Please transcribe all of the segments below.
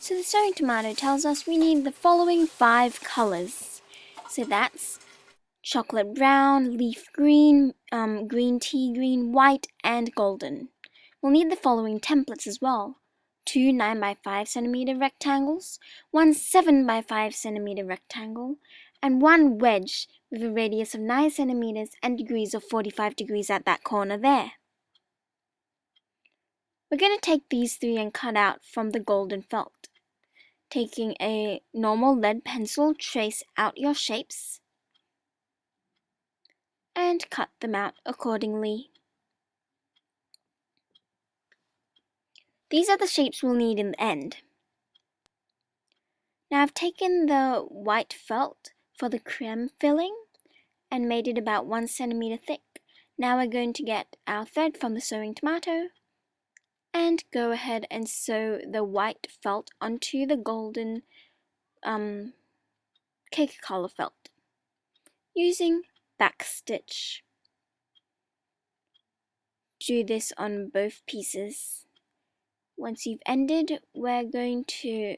So the sewing tomato tells us we need the following 5 colors. So that's chocolate brown, leaf green, green tea green, white, and golden. We'll need the following templates as well. 2 9 by 5 centimeter rectangles, 1 7 by 5 centimeter rectangle, and 1 wedge with a radius of 9 centimeters and degrees of 45 degrees at that corner there. We're going to take these 3 and cut out from the golden felt. Taking a normal lead pencil, trace out your shapes and cut them out accordingly. These are the shapes we'll need in the end. Now I've taken the white felt for the creme filling and made it about 1 centimeter thick. Now we're going to get our thread from the sewing tomato and go ahead and sew the white felt onto the golden cake color felt using back stitch. Do this on both pieces. Once you've ended, we're going to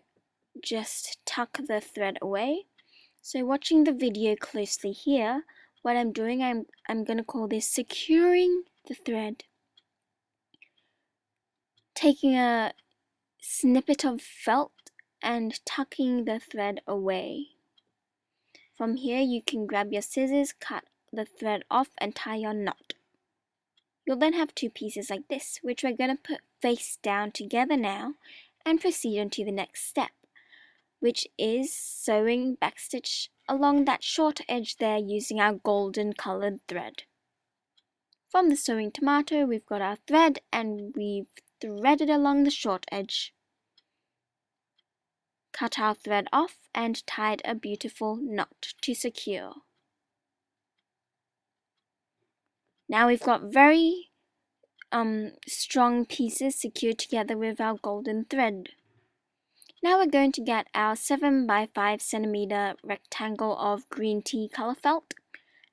just tuck the thread away. So watching the video closely here, what I'm doing, I'm going to call this securing the thread. Taking a snippet of felt and tucking the thread away. From here you can grab your scissors, cut the thread off and tie your knot. You'll then have 2 pieces like this, which we're going to put face down together now and proceed on to the next step, which is sewing backstitch along that short edge there using our golden colored thread. From the sewing tomato, we've got our thread and we've threaded along the short edge. Cut our thread off and tied a beautiful knot to secure. Now we've got very strong pieces secured together with our golden thread. Now we're going to get our 7 by 5 centimeter rectangle of green tea color felt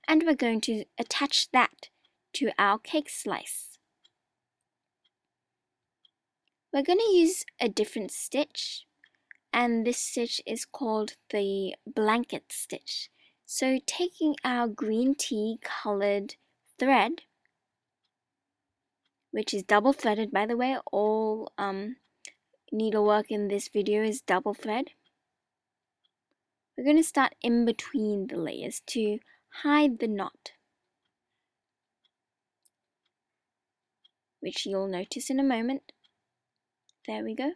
and we're going to attach that to our cake slice. We're going to use a different stitch, and this stitch is called the blanket stitch. So taking our green tea colored thread, which is double threaded by the way, all needlework in this video is double thread. We're going to start in between the layers to hide the knot, which you'll notice in a moment. There we go.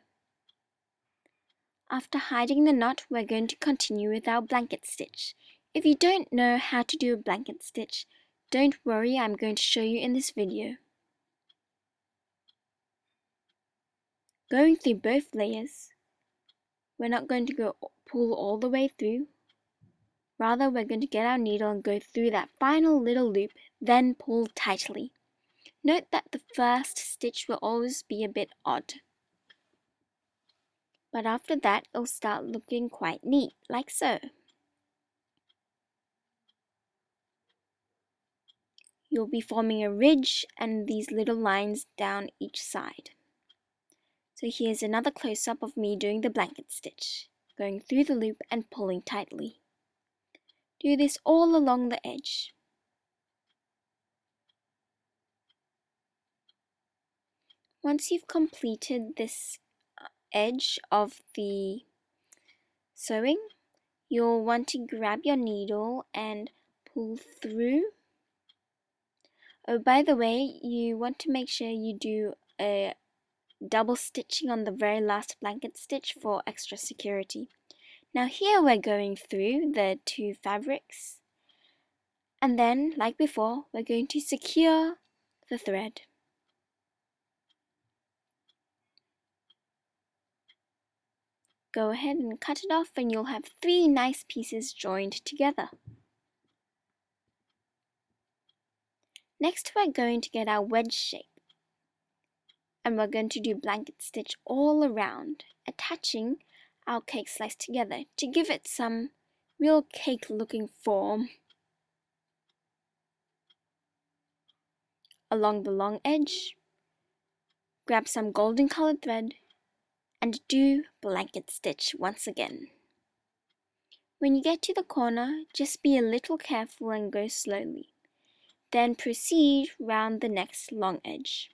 After hiding the knot, we're going to continue with our blanket stitch. If you don't know how to do a blanket stitch, don't worry, I'm going to show you in this video. Going through both layers, we're not going to pull all the way through. Rather, we're going to get our needle and go through that final little loop, then pull tightly. Note that the first stitch will always be a bit odd, but after that it'll start looking quite neat, like so. You'll be forming a ridge and these little lines down each side. So here's another close-up of me doing the blanket stitch, going through the loop and pulling tightly. Do this all along the edge. Once you've completed this edge of the sewing, you'll want to grab your needle and pull through. Oh, by the way, you want to make sure you do a double stitching on the very last blanket stitch for extra security. Now here we're going through the 2 fabrics, and then, like before, we're going to secure the thread. Go ahead and cut it off and you'll have 3 nice pieces joined together. Next we're going to get our wedge shape, and we're going to do blanket stitch all around, attaching our cake slice together to give it some real cake looking form. Along the long edge, grab some golden colored thread and do blanket stitch once again. When you get to the corner, just be a little careful and go slowly. Then proceed round the next long edge.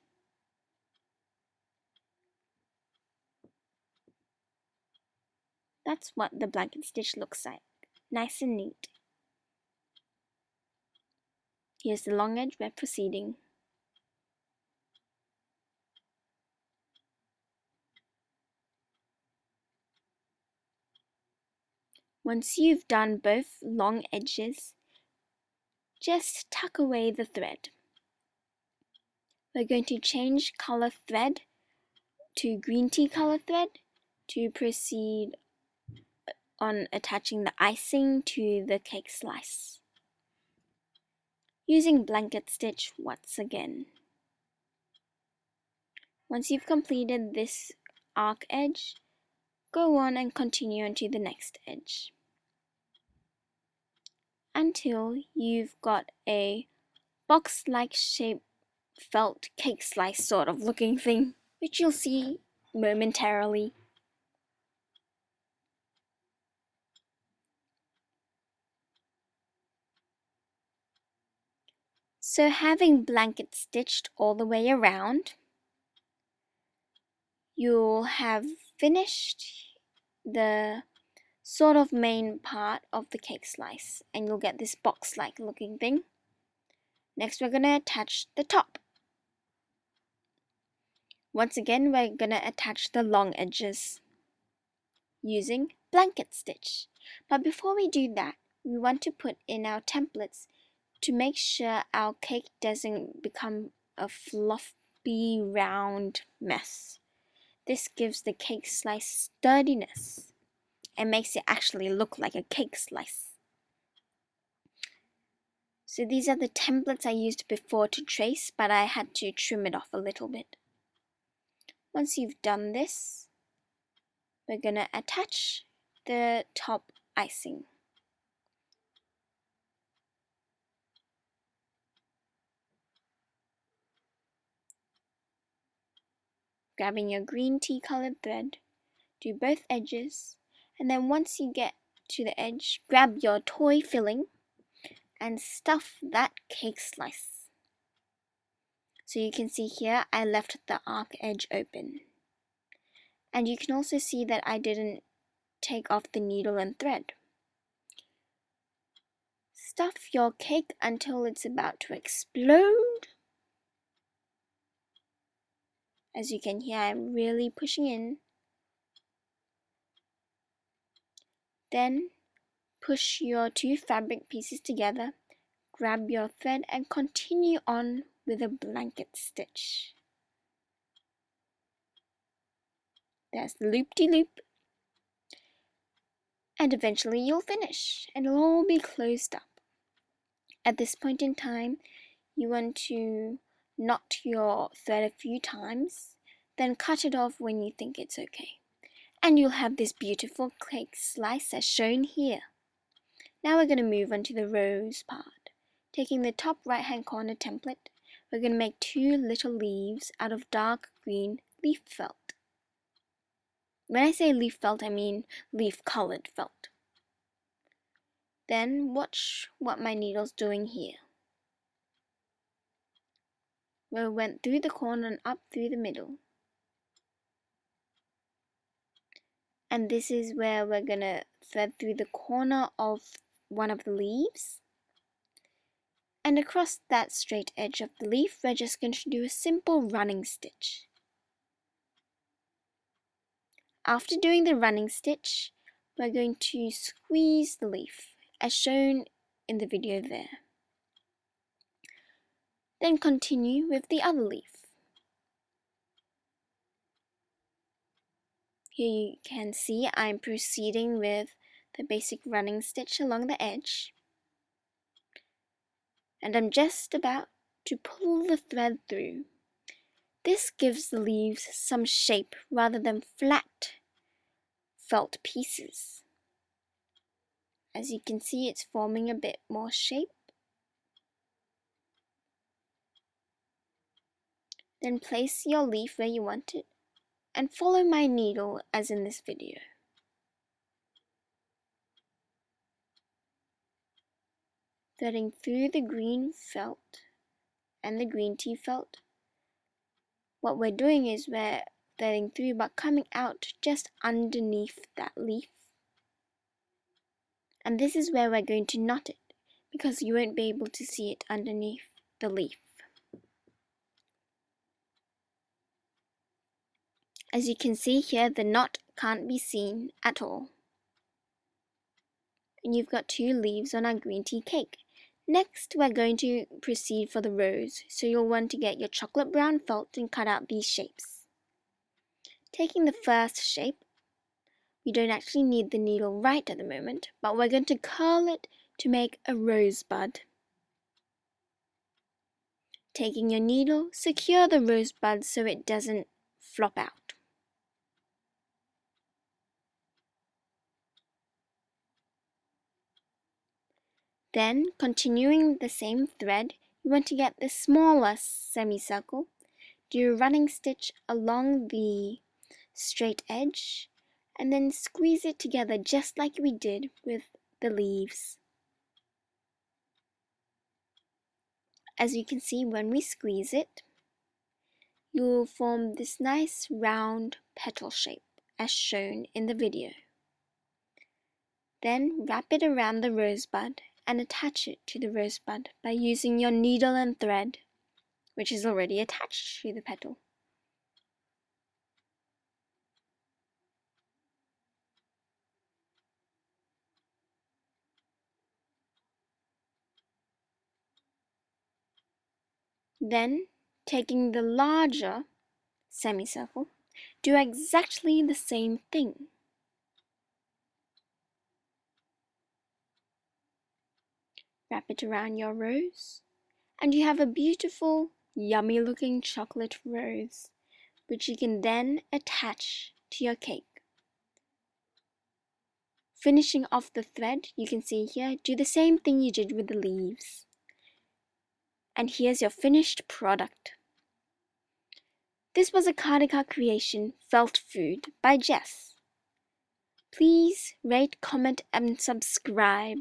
That's what the blanket stitch looks like, nice and neat. Here's the long edge we're proceeding. Once you've done both long edges, just tuck away the thread. We're going to change color thread to green tea color thread to proceed on attaching the icing to the cake slice. Using blanket stitch once again. Once you've completed this arc edge, go on and continue onto the next edge until you've got a box-like shaped felt cake slice sort of looking thing, which you'll see momentarily. So having blanket stitched all the way around, you'll have finished the sort of main part of the cake slice and you'll get this box-like looking thing. Next we're going to attach the top. Once again we're going to attach the long edges using blanket stitch. But before we do that, we want to put in our templates to make sure our cake doesn't become a fluffy round mess. This gives the cake slice sturdiness and makes it actually look like a cake slice. So these are the templates I used before to trace, but I had to trim it off a little bit. Once you've done this, we're going to attach the top icing. Grabbing your green tea colored thread, do both edges, and then once you get to the edge, grab your toy filling and stuff that cake slice. So you can see here I left the arc edge open. And you can also see that I didn't take off the needle and thread. Stuff your cake until it's about to explode. As you can hear, I'm really pushing in. Then push your two fabric pieces together, grab your thread and continue on with a blanket stitch. There's the loop-de-loop. And eventually you'll finish and it'll all be closed up. At this point in time, you want to knot your thread a few times, then cut it off when you think it's okay. And you'll have this beautiful cake slice as shown here. Now we're going to move on to the rose part. Taking the top right hand corner template, we're going to make two little leaves out of dark green leaf felt. When I say leaf felt, I mean leaf colored felt. Then watch what my needle's doing here. We went through the corner and up through the middle. And this is where we're going to thread through the corner of one of the leaves. And across that straight edge of the leaf, we're just going to do a simple running stitch. After doing the running stitch, we're going to squeeze the leaf, as shown in the video there. Then continue with the other leaf. Here you can see I'm proceeding with the basic running stitch along the edge. And I'm just about to pull the thread through. This gives the leaves some shape rather than flat felt pieces. As you can see, it's forming a bit more shape. Then place your leaf where you want it and follow my needle as in this video. Threading through the green felt and the green tea felt. What we're doing is we're threading through but coming out just underneath that leaf. And this is where we're going to knot it, because you won't be able to see it underneath the leaf. As you can see here, the knot can't be seen at all. And you've got 2 leaves on our green tea cake. Next, we're going to proceed for the rose, so you'll want to get your chocolate brown felt and cut out these shapes. Taking the first shape, we don't actually need the needle right at the moment, but we're going to curl it to make a rosebud. Taking your needle, secure the rosebud so it doesn't flop out. Then, continuing the same thread, you want to get the smaller semicircle, do a running stitch along the straight edge, and then squeeze it together just like we did with the leaves. As you can see, when we squeeze it, you will form this nice round petal shape as shown in the video. Then wrap it around the rosebud and attach it to the rosebud by using your needle and thread, which is already attached to the petal. Then, taking the larger semicircle, do exactly the same thing. Wrap it around your rose, and you have a beautiful, yummy looking chocolate rose, which you can then attach to your cake. Finishing off the thread, you can see here, do the same thing you did with the leaves. And here's your finished product. This was a Cardica creation, Felt Food by Jess. Please rate, comment and subscribe.